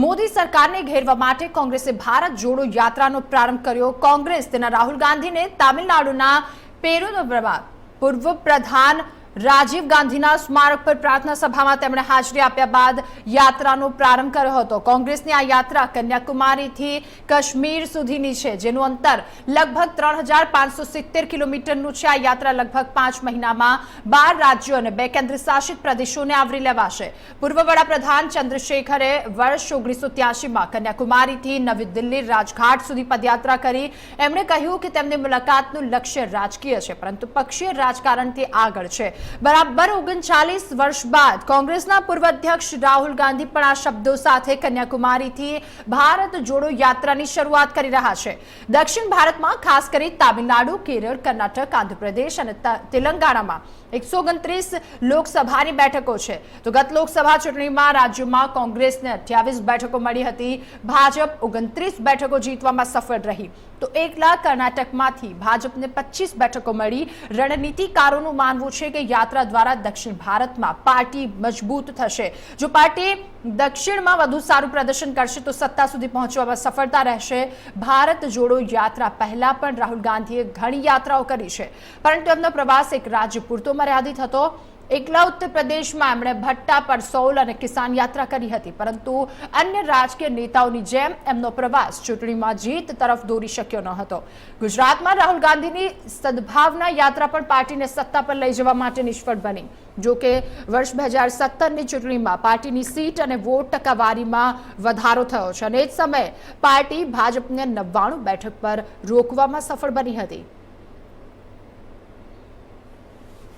મોદી સરકારને ઘેરવા માટે કોંગ્રેસે ભારત જોડો યાત્રાનો પ્રારંભ કર્યો। કોંગ્રેસ તેના રાહુલ ગાંધીને તામિલનાડુના પેરુનમલમાં પૂર્વ પ્રધાન રાજીવ ગાંધીના સ્મારક પર પ્રાર્થના સભામાં તેમણે હાજરી આપ્યા બાદ યાત્રાનો પ્રારંભ કર્યો હતો। કોંગ્રેસની આ યાત્રા કન્યાકુમારીથી કાશ્મીર સુધીની છે, જેનું અંતર લગભગ 3570 કિલોમીટરનું છે। આ યાત્રા લગભગ 5 મહિનામાં 12 રાજ્યો અને 2 કેન્દ્રશાસિત પ્રદેશોને આવરી લેવાશે। પૂર્વ વડાપ્રધાન ચંદ્રશેખરે વર્ષ 1983માં કન્યાકુમારીથી નવી દિલ્હી રાજઘાટ સુધી પદયાત્રા કરી। એમણે કહ્યું કે તેમની મુલાકાતનું લક્ષ્ય રાજકીય છે, પરંતુ પક્ષીય રાજકારણથી આગળ છે। बराबर 39 वर्ष बाद कांग्रेसना पूर्व अध्यक्ष राहुल गांधी पण आ शब्दों साथे कन्याकुमारी थी भारत जोड़ो यात्रानी शुरुआत करी रहा छे। दक्षिण भारत में खास करी तमिलनाडु, केरल, कर्नाटक, आंध्र प्रदेश और तेलंगाणा में 129 लोकसभानी बैठकों छे। तो गत लोकसभा चूंटणी में राज्य में कांग्रेस ने 28 बैठकों मळी हती। भाजप 29 बैठकों जीतवामां सफल रही, तो एकला कर्नाटक में भाजप ने 25 बैठकों मळी। रणनीतिकारों मानवुं छे के यात्रा द्वारा दक्षिण भारत में पार्टी मजबूत थशे। जो पार्टी दक्षिण में वधु सारूं प्रदर्शन करशे तो सत्ता सुधी पहोंचवामां सफलता रहेशे। भारत जोड़ो यात्रा पहला पण राहुल गांधीए घणी यात्राओं करी छे, परंतु एमनो प्रवास एक राज्य पूरतो मर्यादित हतो। एकला उत्तर प्रदेश में एमणे भट्टा, परसौल और किसान यात्रा करी हती, परंतु अन्य राजकीय नेताओनी जेम एमनो प्रवास चूंटणी में जीत तरफ दौरी शक्यो न हतो। गुजरात में राहुल गांधी सद्भावना यात्रा पण पार्टी ने सत्ता पर लई जवा माटे निष्फळ बनी। जो कि वर्ष 2017 चूंटणी में पार्टी की सीट और वोट टकावारी में वधारो थयो छे, अने ए समय पार्टी भाजप ने 99 बैठक पर रोकवामां सफल बनी हती।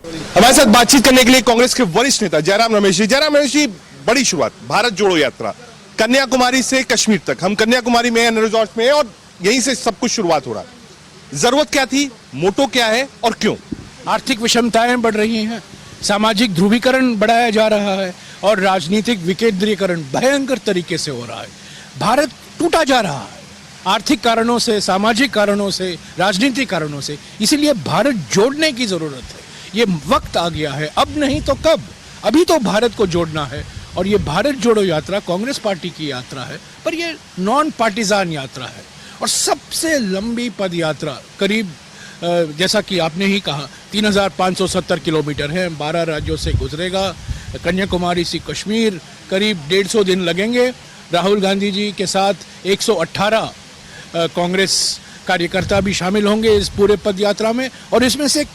हमारे साथ बातचीत करने के लिए कांग्रेस के वरिष्ठ नेता जयराम रमेश जी। जयराम रमेश जी, बड़ी शुरुआत, भारत जोड़ो यात्रा कन्याकुमारी से कश्मीर तक। हम कन्याकुमारी में हैं, रिजॉर्ट में हैं, और यहीं से सब कुछ शुरुआत हो रहा है। जरूरत क्या थी, मोटो क्या है और क्यों? आर्थिक विषमताएं बढ़ रही हैं, सामाजिक ध्रुवीकरण बढ़ाया जा रहा है और राजनीतिक विकेंद्रीकरण भयंकर तरीके से हो रहा है। भारत टूटा जा रहा है आर्थिक कारणों से, सामाजिक कारणों से, राजनीतिक कारणों से। इसीलिए भारत जोड़ने की जरूरत है। ये वक्त आ गया है, अब नहीं तो कब। अभी तो भारत को जोड़ना है, और ये भारत जोड़ो यात्रा कांग्रेस पार्टी की यात्रा है, पर ये नॉन पार्टीजान यात्रा है और सबसे लंबी पद यात्रा करीब जैसा कि आपने ही कहा 3570 किलोमीटर है, 12 राज्यों से गुजरेगा। कन्याकुमारी से कश्मीर करीब 150 दिन लगेंगे। राहुल गांधी जी के साथ 118 कांग्रेस कार्यकर्ता भी शामिल होंगे इस पूरे पद यात्रा में, और इसमें से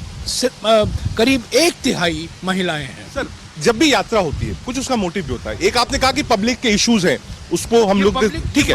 करीब 1/3 महिलाएं हैं। सर, जब भी यात्रा होती है कुछ उसका मोटिव भी होता है। एक आपने कहा कि पब्लिक के इश्यूज हैं, उसको हम लोग ठीक है,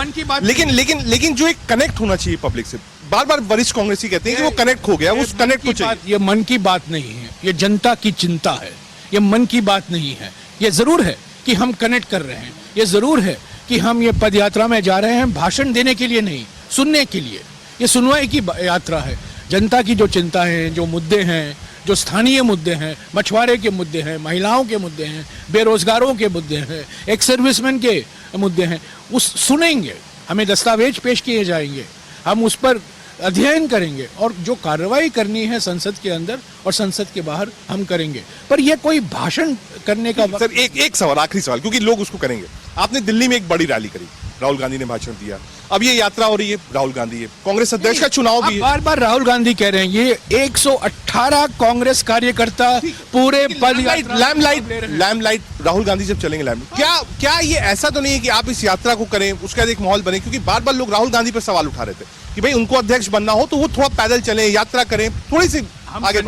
लेकिन जो एक कनेक्ट होना चाहिए पब्लिक से, बार बार वरिष्ठ कांग्रेसी कहते हैं कि वो कनेक्ट खो गया, उस कनेक्ट को चाहिए। ये मन की बात नहीं है, ये जनता की चिंता है, ये मन की बात नहीं है। ये जरूर है कि हम कनेक्ट कर रहे हैं, ये जरूर है कि हम ये पद यात्रा में जा रहे हैं भाषण देने के लिए नहीं, सुनने के लिए। ये सुनवाई की यात्रा है। जनता की जो चिंता है, जो मुद्दे हैं, जो स्थानीय मुद्दे हैं, मछुआरे के मुद्दे हैं, महिलाओं के मुद्दे हैं, बेरोजगारों के मुद्दे हैं, एक सर्विसमैन के मुद्दे हैं, उस सुनेंगे। हमें दस्तावेज पेश किए जाएंगे, हम उस पर अध्ययन करेंगे, और जो कार्रवाई करनी है संसद के अंदर और संसद के बाहर हम करेंगे। पर यह कोई भाषण करने का सर, एक सवाल, आखिरी सवाल, क्योंकि लोग उसको करेंगे। आपने दिल्ली में एक बड़ी रैली करी, राहुल गांधी ने भाषण दिया, अब ये यात्रा हो रही है, राहुल गांधी है, कांग्रेस अध्यक्ष का चुनाव भी है। बार बार राहुल गांधी कह रहे हैं, ये 118 कांग्रेस कार्यकर्ता पूरे लैम्पलाइट राहुल गांधी जब चलेंगे क्या ये ऐसा तो नहीं है कि आप इस यात्रा को करें, उसका एक माहौल बने? क्योंकि बार बार लोग राहुल गांधी पर सवाल उठा रहे थे कि भाई उनको अध्यक्ष बनना हो तो वो थोड़ा पैदल चले, यात्रा करें, थोड़ी सी आगे।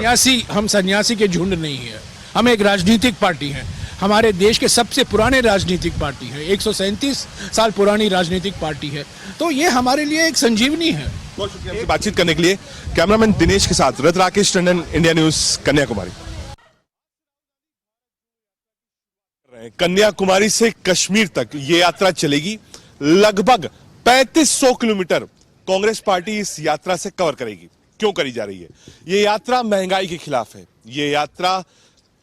हम सन्यासी के झुंड नहीं है, हम एक राजनीतिक पार्टी है। हमारे देश के सबसे पुराने राजनीतिक पार्टी है, 137 साल पुरानी राजनीतिक पार्टी है, तो ये हमारे लिए एक संजीवनी है। बहुत शुक्रिया आपसे बातचीत करने के लिए। कैमरामैन दिनेश के साथ रथ राकेश टंडन, इंडिया न्यूज, कन्याकुमारी। कन्याकुमारी से कश्मीर तक ये यात्रा चलेगी, लगभग 3500 किलोमीटर कांग्रेस पार्टी इस यात्रा से कवर करेगी। क्यों करी जा रही है? ये यात्रा महंगाई के खिलाफ है, ये यात्रा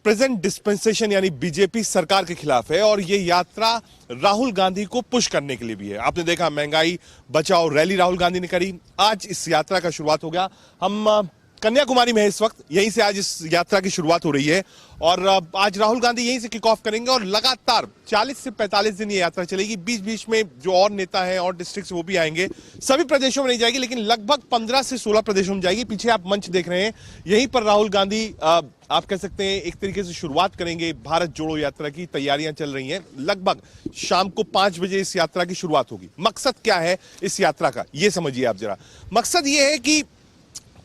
प्रेजेंट डिस्पेंसेशन यानी बीजेपी सरकार के खिलाफ है, और ये यात्रा राहुल गांधी को पुश करने के लिए भी है। आपने देखा महंगाई बचाओ रैली राहुल गांधी ने करी, आज इस यात्रा का शुरुआत हो गया। हम कन्याकुमारी में है इस वक्त। यहीं से आज इस यात्रा की शुरुआत हो रही है और आज राहुल गांधी यहीं से किक ऑफ करेंगे और लगातार 40 से 45 दिन ये यात्रा चलेगी। बीच बीच में जो और नेता हैं और डिस्ट्रिक्ट वो भी आएंगे। सभी प्रदेशों में नहीं जाएगी, लेकिन लगभग 15 से 16 प्रदेशों में जाएगी। पीछे आप मंच देख रहे हैं, यहीं पर राहुल गांधी आप कह सकते हैं एक तरीके से शुरुआत करेंगे भारत जोड़ो यात्रा की। तैयारियां चल रही हैं। लगभग शाम को 5 बजे इस यात्रा की शुरुआत होगी। मकसद क्या है इस यात्रा का, ये समझिए आप जरा। मकसद ये है कि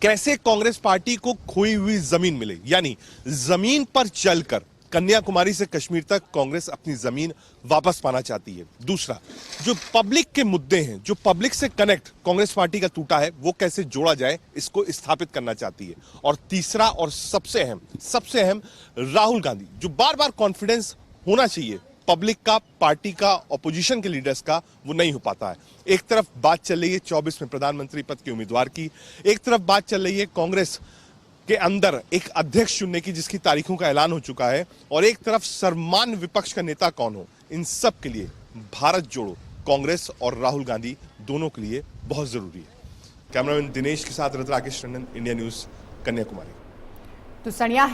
कैसे कांग्रेस पार्टी को खोई हुई जमीन मिले, यानी जमीन पर चलकर कन्याकुमारी से कश्मीर तक कांग्रेस अपनी जमीन वापस पाना चाहती है। दूसरा, जो पब्लिक के मुद्दे हैं, जो पब्लिक से कनेक्ट कांग्रेस पार्टी का टूटा है, वो कैसे जोड़ा जाए, इसको स्थापित करना चाहती है। और तीसरा और सबसे अहम राहुल गांधी, जो बार बार कॉन्फिडेंस होना चाहिए पब्लिक का, पार्टी का, ऑपोजिशन के लीडर्स का, वो नहीं हो पाता है। एक तरफ बात चल रही है 24 में प्रधानमंत्री पद के उम्मीदवार की, एक तरफ बात चल रही है कांग्रेस के अंदर एक अध्यक्ष चुनने की, जिसकी तारीखों का ऐलान हो चुका है, और एक तरफ सर्वमान्य विपक्ष का नेता कौन हो। इन सब के लिए भारत जोड़ो कांग्रेस और राहुल गांधी दोनों के लिए बहुत जरूरी है। कैमरामैन दिनेश के साथ राकेश टंडन, इंडिया न्यूज, कन्याकुमारी। तो सनिया